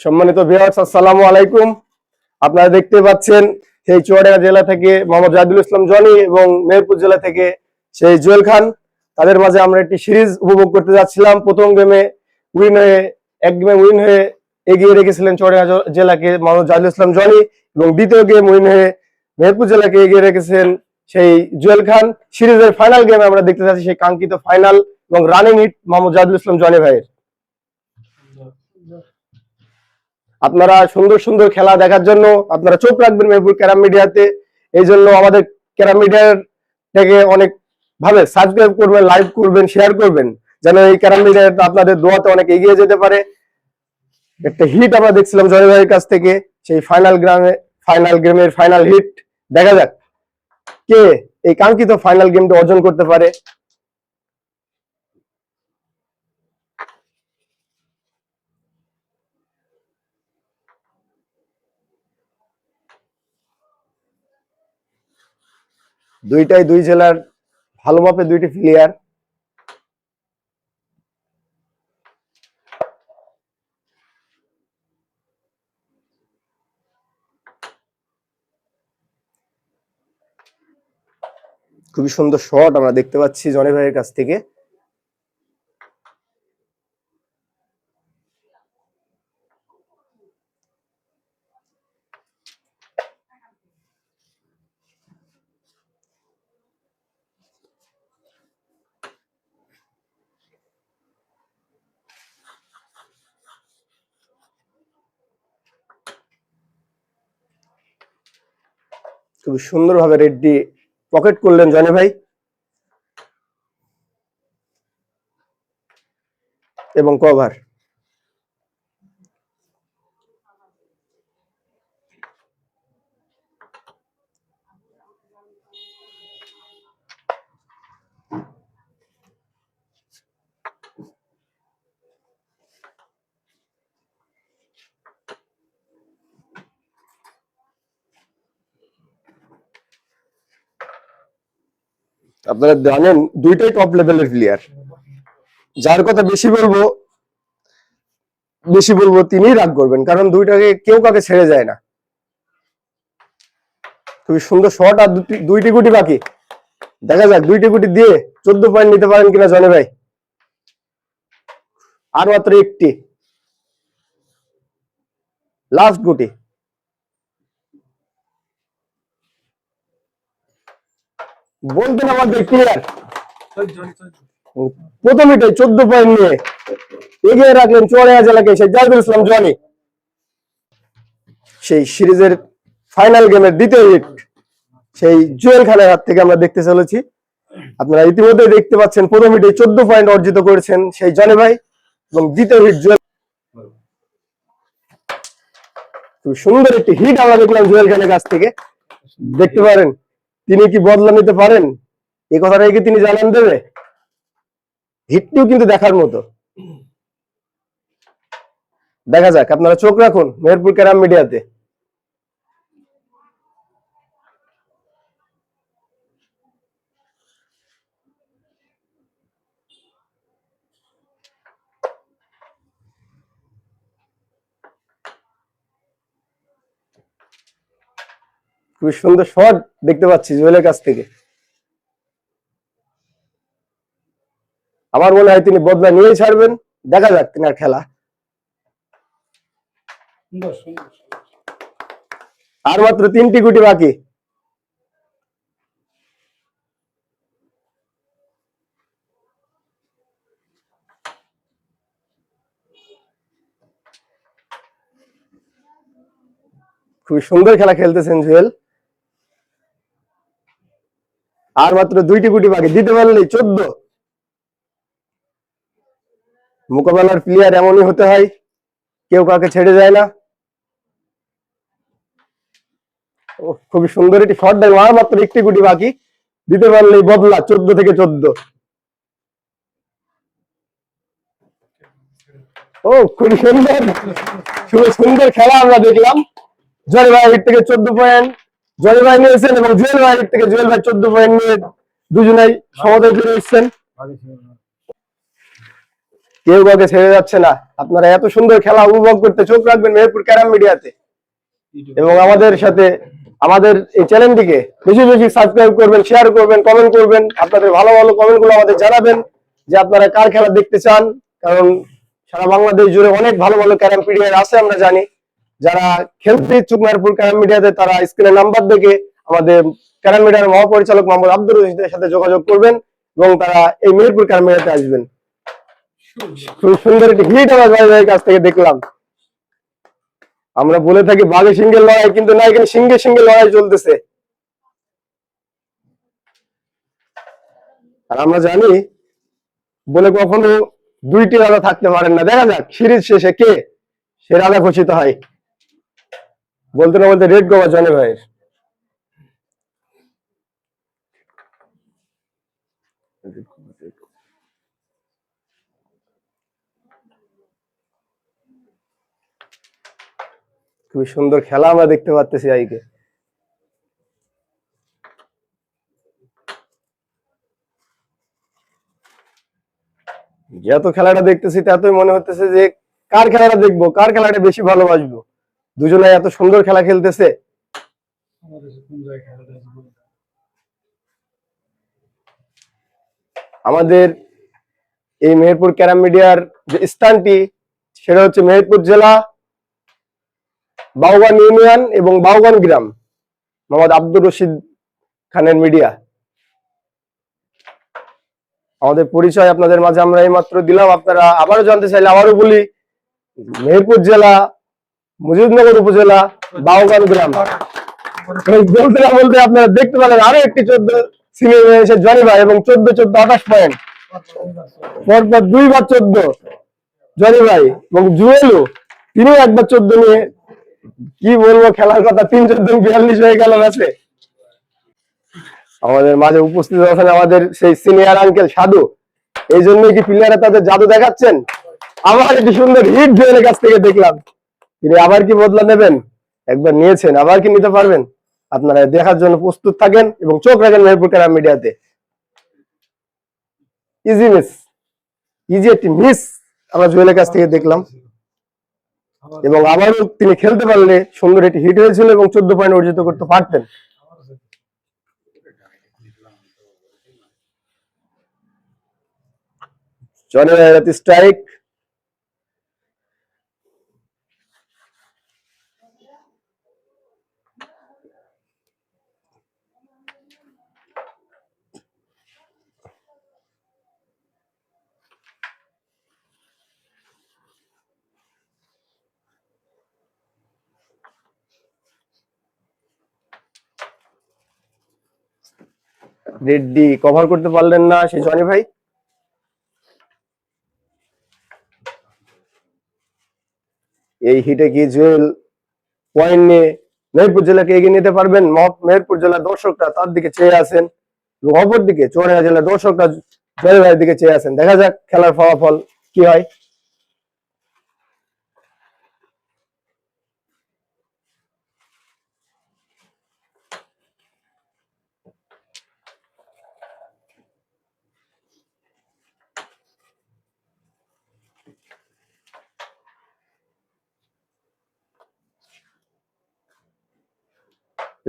সম্মানিত ভিউয়ার্স, আসসালামু আলাইকুম। আপনারা দেখতে পাচ্ছেন সেই চুয়াডাঙ্গা জেলা থেকে মোহাম্মদ জাহিদুল ইসলাম জনি এবং মেহেরপুর জেলা থেকে সেই জুয়েল খান, তাদের মাঝে আমরা একটি সিরিজ উপভোগ করতে যাচ্ছিলাম। প্রথম গেমে এক গেমে উইন হয়ে এগিয়ে রেখেছিলেন চুয়াডাঙ্গা জেলাকে মোহাম্মদ জাহিদুল ইসলাম জনি, এবং দ্বিতীয় গেম উইন হয়ে মেহেরপুর জেলাকে এগিয়ে রেখেছেন সেই জুয়েল খান। সিরিজের ফাইনাল গেমে আমরা দেখতে যাচ্ছি সেই কাঙ্ক্ষিত ফাইনাল এবং রানিং হিট মোহাম্মদ জাহিদুল ইসলাম জনি ভাইয়ের। আপনারা সুন্দর সুন্দর খেলা দেখার জন্য আপনারা চোখ রাখবেন মেহেরপুর ক্যারাম মিডিয়াতে। এই জন্য আমাদের ক্যারাম মিডিয়ার থেকে অনেক ভাবে সাবস্ক্রাইব করবেন, লাইক করবেন, শেয়ার করবেন, যেন এই ক্যারাম মিডিয়াটা আপনাদের দোয়াতে অনেক এগিয়ে যেতে পারে। একটা হিট আমরা দেখছিলাম জয় ভাইয়ের কাছ থেকে, সেই ফাইনাল গেমের ফাইনাল হিট। দেখা যাক কে এই কাঙ্ক্ষিত ফাইনাল গেমটা অর্জন করতে পারে। দুই জেলার ভালো মাপে দুইটি প্লেয়ার। খুবই সুন্দর শট আমরা দেখতে পাচ্ছি জনি ভাইয়ের কাছ থেকে। খুবই সুন্দরভাবে রেডটি পকেট করলেন জনি ভাই, এবং কভার। আপনারা জানেন দুইটাই টপ লেভেলের প্লেয়ার। যার কথা বেশি বলবো তিনিই রাগ করবেন, কারণ দুইটাকে কেউ কাকে ছেড়ে যায় না। খুবই সুন্দর শট, আর দুইটি গুটি বাকি। দেখা যাক দুইটি গুটি দিয়ে 14 পয়েন্ট নিতে পারেন কিনা জনি ভাই। আর মাত্র একটি, লাস্ট গুটি। বলতেন আমাদের ক্লিয়ার প্রথমটাই 14 পয়েন্ট নিয়ে এগিয়ে রাখলেন চুয়াডাঙ্গা জেলাকে সেই জাহিদুল ইসলাম জনি। সেই সিরিজের ফাইনাল গেমের দ্বিতীয় হিট সেই জুয়েল খানের হাত থেকে আমরা দেখতে চলেছি। আপনারা ইতিমধ্যে দেখতে পাচ্ছেন প্রথম হিটে 14 পয়েন্ট অর্জিত করেছেন সেই জনি ভাই, এবং দ্বিতীয় হিট জুয়েল। খুব সুন্দর একটি হিট আমরা দেখলাম জুয়েল খানের কাছ থেকে। দেখতে পারেন তিনি কি বদলা নিতে পারেন, এই কথাটাই কি তিনি জানান দেবে। হিটটিও কিন্তু দেখার মতো। দেখা যাক, আপনারা চোখ রাখুন মেহেরপুর ক্যারাম মিডিয়াতে। খুবই সুন্দর শট দেখতে পাচ্ছি জুয়েলের কাছ থেকে। আমার মনে হয় তিনি বদলা নিয়েই ছাড়বেন। দেখা যাক তিনার খেলা। আর মাত্র 3টি গুটি বাকি। খুবই সুন্দর খেলা খেলতেছেন জুয়েল। আর মাত্র 2টি গুটি বাকি, দিতে পারলেই 14। মোকাবেলার প্লেয়ার এমনই হতে হয়, কেউ কাউকে ছেড়ে যায় না। খুবই সুন্দর একটি শট দেয়। আর মাত্র 1টি গুটি বাকি, দিতে পারলেই বদলা 14 থেকে 14। খুবই সুন্দর খেলা আমরা দেখলাম। জনি ভাই হিট থেকে 14 পয়েন্ট জনি ভাই নিয়েছেন, এবং জুয়েল ভাই হিট থেকে জুয়েল ভাই 14 পয়েন্ট নিয়ে দুজনেই সমতায় ফিরে এসেছেন। কেউ কাউকে ছেড়ে যাচ্ছে না। আপনারা এত সুন্দর খেলা উপভোগ করতে চোখ রাখবেন মেহেরপুর ক্যারাম মিডিয়াতে, এবং আমাদের সাথে আমাদের এই চ্যানেলটিকে বেশি বেশি সাবস্ক্রাইব করবেন, শেয়ার করবেন, কমেন্ট করবেন। আপনাদের ভালো ভালো কমেন্ট গুলো আমাদের জানাবেন যে আপনারা কার খেলা দেখতে চান, কারণ সারা বাংলাদেশ জুড়ে অনেক ভালো ভালো ক্যারাম প্লেয়ার আছে আমরা জানি। যারা খেলতে ইচ্ছুক মেহেরপুর ক্যারাম মিডিয়াতে, তারা স্ক্রিনে নাম্বার দেখে আমাদের ক্যারাম মিডিয়ার মহাপরিচালক মোহাম্মদ আব্দুর রশিদের সাথে যোগাযোগ করবেন এবং তারা এই মেহেরপুর ক্যারাম মিডিয়াতে আসবেন। খুব সুন্দর একটি হিট আমার ভাই ভাইয়ের কাছ থেকে দেখলাম। আমরা বলে থাকি বাঘে সিংহের লড়াই, কিন্তু না, এখানে সিংহে সিংহে লড়াই চলতেছে। আর আমরা জানি বলে কখনো দুইটি রাজা থাকতে পারেন না। দেখা যাক সিরিজ শেষে কে সে রাজা ঘোষিত হয়। বলতে না বলতে রেড গোয়া জনি ভাইয়ের। খুবই সুন্দর খেলা আমরা দেখতে পাচ্ছি আইকে। যত খেলাটা দেখতেছি ততই মনে হতেছে যে কার খেলাটা দেখবো, কার খেলাটা বেশি ভালোবাসবো। দুজনে এত সুন্দর খেলা খেলতেছে। আমাদের এই মেহেরপুর ক্যারাম মিডিয়ার যে স্থানটি, সেটা হচ্ছে মেহেরপুর জেলা, বাউগান ইউনিয়ন এবং বাউগান গ্রাম, মোহাম্মদ আব্দুর রশিদ খানের মিডিয়া। আমাদের পরিচয় আপনাদের মাঝে আমরা এইমাত্র দিলাম। আপনারা আবারও জানতে চাইলে আবারও বলি, মেহেরপুর জেলা, মুজিবনগর উপজেলা, বাউগান গ্রাম। বলতে না বলতে আপনারা দেখতে পেলেন আরো একটি 14 সিনিয়র হয়েছে জনি ভাই, এবং 14-14-28 পয়েন্ট পরপর 2বার 14 জনি ভাই, এবং জুয়েলও তিনিও একবার 14 নিয়ে, কি বলবো খেলার কথা, 3-14-42 হয়ে গেল ম্যাচে। আমাদের মাঝে উপস্থিত আছেন আমাদের সেই সিনিয়র আঙ্কেল সাধু। এই জন্যই কি প্লেয়াররা তাদের জাদু দেখাচ্ছেন। আবার একটি সুন্দর হিট জুয়েলের কাছ থেকে দেখলাম। তিনি আবার কি বদলা নেবেন? একবার নিয়েছেন, আবার কি নিতে পারবেন? আপনারা দেখার জন্য প্রস্তুত থাকেন এবং চোখ রাখেন মেহেরপুর ক্যারাম মিডিয়াতে। ইজি মিস, ইজি একটি মিস আমরা জুয়েলের কাছ থেকে দেখলাম, এবং আবারও তিনি খেলতে পারলে সুন্দর একটি হিট হয়েছিল এবং 14 পয়েন্ট অর্জিত করতে পারতেন। জনি স্ট্রাইক, রেড্ডি কভার করতে পারলেন না সেই জনি ভাই। এই হিটে কি জুয়েল পয়েন্ট নিয়ে মেহেরপুর জেলাকে এগিয়ে নিতে পারবেন? মেহেরপুর জেলার দর্শকরা তার দিকে চেয়ে আছেন, এবং অপরদিকে চুয়াডাঙ্গা জেলার দর্শকরা জয় ভাইয়ের দিকে চেয়ে আছেন। দেখা যাক খেলার ফলাফল কি হয়।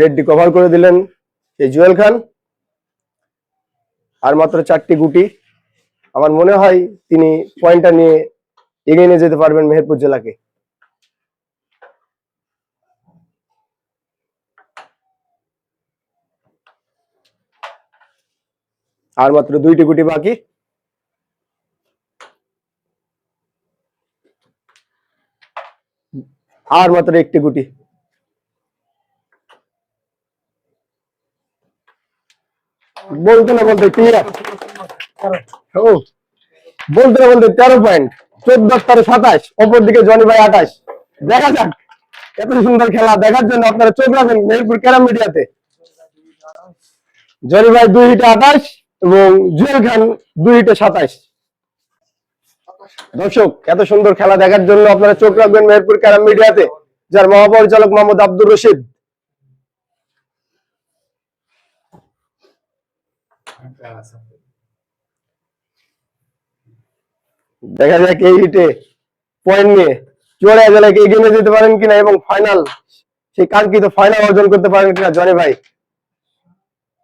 রেড্ডি কভার করে দিলেন সেই জুয়েল খান। আর মাত্র 4টি গুটি। আমার মনে হয় তিনি পয়েন্টটা নিয়ে এগিয়ে নিয়ে যেতে পারবেন মেহেরপুর জেলাকে। আর মাত্র 2টি গুটি বাকি। আর মাত্র 1টি গুটি। বলতে না বলতে ক্লিয়ার, বলতে না বলতে 13 পয়েন্ট, 14-27, অপরদিকে জনি ভাই 28। দেখা যাক, এত সুন্দর খেলা দেখার জন্য আপনারা চোখ রাখবেন মেহেরপুর ক্যারাম মিডিয়াতে। জনি ভাই 2 হিটে 28 এবং জুয়েল খান 2 হিটে 27। দর্শক, এত সুন্দর খেলা দেখার জন্য আপনারা চোখ রাখবেন মেহেরপুর ক্যারাম মিডিয়াতে, যার মহাপরিচালক মোহাম্মদ আব্দুর রশিদ। দেখা যাক এই হিটে পয়েন্ট নিয়ে চুয়াডাঙ্গা জেলাকে এগিয়ে নিয়ে যেতে পারেন কিনা এবং ফাইনাল সেই কাঙ্ক্ষিত ফাইনাল অর্জন করতে পারেন কিনা জনি ভাই।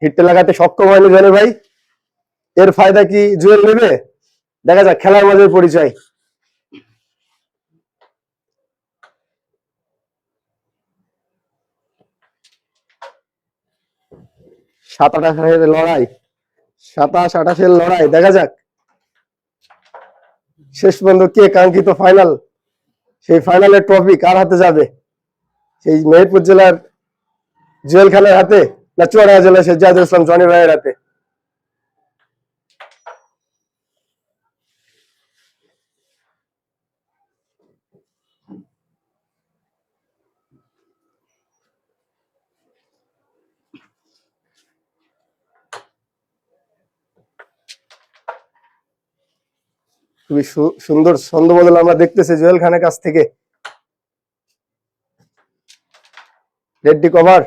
হিটটা লাগাতে সক্ষম হয়নি জনি ভাই, এর ফায়দা কি জুয়েল নেবে? দেখা যাক খেলার মাঝে পরিচয়। লড়াই 27-28 লড়াই, দেখা যাক শেষ পর্যন্ত কে কাঙ্ক্ষিত ফাইনাল, সেই ফাইনালের ট্রফি কার হাতে যাবে? সেই মেহেরপুর জেলার জুয়েল খানের হাতে না চুয়াডাঙ্গা জেলার শেখ জাহিদুল ইসলাম জনি ভাইয়ের হাতে? খুবই সুন্দর ছন্দবদল আমরা দেখতেছি জুয়েল খানের কাছ থেকে। Ready cover,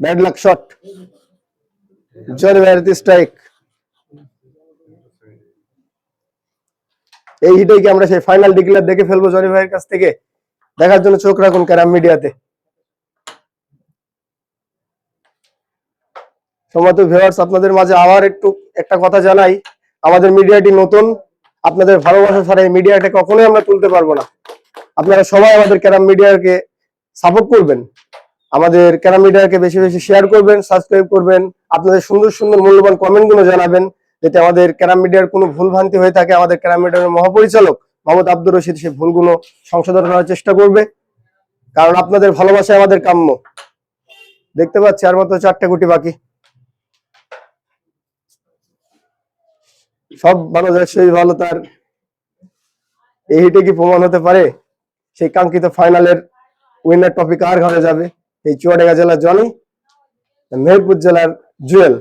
bad luck shot, Johnny ভাইয়ের স্ট্রাইক। এই হিটে কি আমরা সেই ফাইনাল ডিক্লেয়ার দেখে ফেলবো জনি ভাইয়ের কাছ থেকে? দেখার জন্য চোখ রাখুন ক্যারাম মিডিয়াতে। সম্মানিত ভিউয়ার্স, আপনাদের মাঝে আবার একটা কথা জানাই, আমাদের মিডিয়াটি নতুন, আপনাদের ভালোবাসা ছাড়া এই মিডিয়াটা কখনোই আমরা তুলতে পারবো না। আপনারা সবাই আমাদের ক্যারাম মিডিয়াকে সাপোর্ট করবেন, আমাদের ক্যারাম মিডিয়াকে বেশি বেশি শেয়ার করবেন, সাবস্ক্রাইব করবেন, আপনাদের সুন্দর সুন্দর মূল্যবান কমেন্ট গুলো জানাবেন, যাতে আমাদের ক্যারাম মিডিয়ার কোনো ভুল ভ্রান্তি হয়ে থাকে আমাদের ক্যারাম মিডিয়ার মহাপরিচালক মোহাম্মদ আব্দুর রশিদ সেই ভুলগুলো সংশোধন করার চেষ্টা করবে, কারণ আপনাদের ভালোবাসা আমাদের কাম্য। দেখতে পাচ্ছি আর মাত্র 4টা গুটি বাকি। সব ভালো যায় সেই ভালো তার, এই হিটে কি প্রমাণ হতে পারে সেই কাঙ্ক্ষিত ফাইনালের উইনার ট্রফি কার ঘরে যাবে? এই চুয়াডাঙ্গা জেলার জনি, মেহেরপুর জেলার জুয়েল।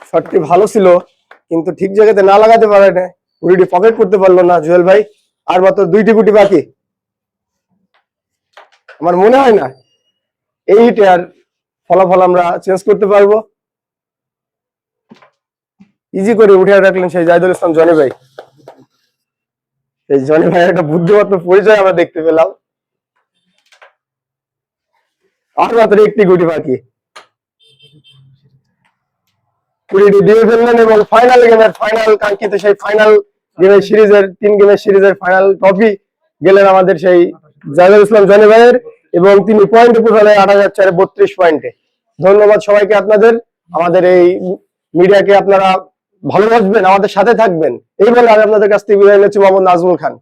শটটি ভালো ছিল কিন্তু ঠিক জায়গাতে না লাগাতে পারে না, গুটিটি পকেট করতে পারলো না জুয়েল ভাই। আর মাত্র 2টি গুটি বাকি। আমার মনে হয় না এই হিটে আর ফলাফল আমরা চেঞ্জ করতে পারবো। ইজি করে উঠে রাখলেন সেই জাহিদুল ইসলাম জনি ভাই। এই জনি ভাইয়ের একটা বুদ্ধিমত্ত পরিচয় আমরা দেখতে পেলাম। আর মাত্র 1টি গুটি বাকি, গুটিটি দিয়ে ফেললেন এবং ফাইনাল গেমের ফাইনাল কাঙ্ক্ষিত সেই ফাইনাল গেমের সিরিজের 3 গেমের সিরিজের ফাইনাল ট্রফি গেলেন আমাদের সেই জাহিদুল ইসলাম জনি ভাইয়ের, এবং তিনি পয়েন্টে পৌঁছালেন 8,432 পয়েন্টে। ধন্যবাদ সবাইকে আপনাদের, আমাদের এই মিডিয়াকে আপনারা ভালোবাসবেন, আমাদের সাথে থাকবেন, এই বলে আমি আপনাদের কাছ থেকে বিদায় নিচ্ছি। মোহাম্মদ নাজমুল খান।